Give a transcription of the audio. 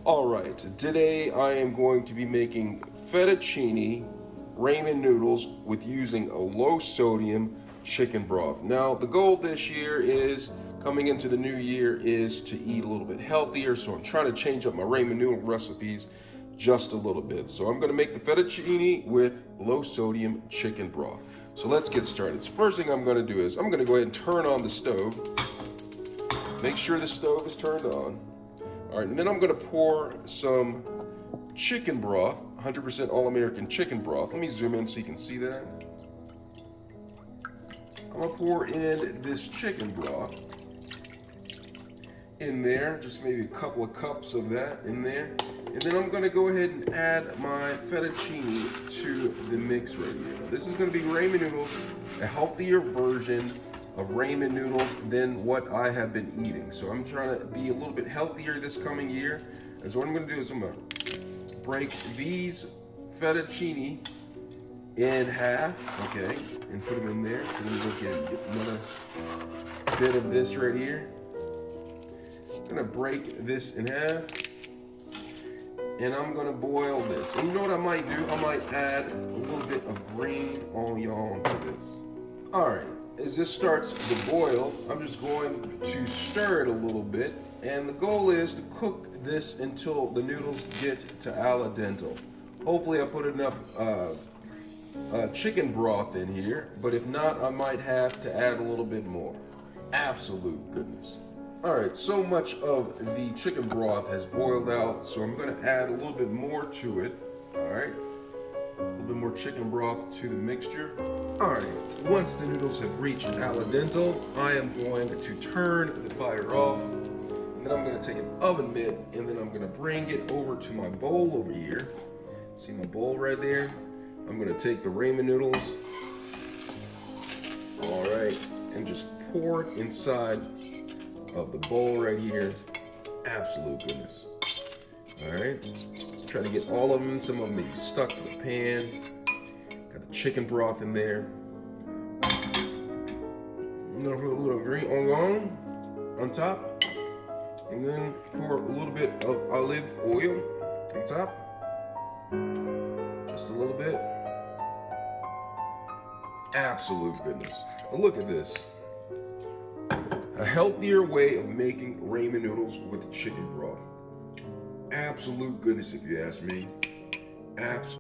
Alright, today I am going to be making fettuccine ramen noodles with using a low sodium chicken broth. Now the goal this year is, coming into the new year, is to eat a little bit healthier, so I'm trying to change up my ramen noodle recipes just a little bit. So I'm going to make the fettuccine with low sodium chicken broth. So let's get started. So first thing I'm going to do is I'm going to go ahead and turn on the stove. Make sure the stove is turned on. All right, and then I'm going to pour some chicken broth, 100% all-American chicken broth. Let me zoom in so you can see that. I'm going to pour in this chicken broth in there, just maybe a couple of cups of that in there. And then I'm going to go ahead and add my fettuccine to the mix right here. This is going to be ramen noodles, a healthier version of ramen noodles than what I have been eating. So I'm trying to be a little bit healthier this coming year. And so what I'm going to do is I'm going to break these fettuccine in half, okay, and put them in there. So then we'll get another bit of this right here. I'm going to break this in half, and I'm going to boil this. And you know what I might do? I might add a little bit of green onion to this. All right. As this starts to boil, I'm just going to stir it a little bit, and the goal is to cook this until the noodles get to al dente. Hopefully I put enough chicken broth in here, but if not, I might have to add a little bit more. Absolute goodness. Alright, so much of the chicken broth has boiled out, so I'm going to add a little bit more to it. Alright. A little bit more chicken broth to the mixture. Alright, once the noodles have reached al dente, I am going to turn the fire off, and then I'm going to take an oven mitt, and then I'm going to bring it over to my bowl over here. See my bowl right there? I'm going to take the ramen noodles, alright, and just pour it inside of the bowl right here. Absolute goodness. Alright, try to get all of them. Some of them maybe stuck to the pan. Got the chicken broth in there. I'm gonna put a little green onion on top, and then pour a little bit of olive oil on top. Just a little bit. Absolute goodness. But look at this. A healthier way of making ramen noodles with chicken broth. Absolute goodness, if you ask me. Absolute.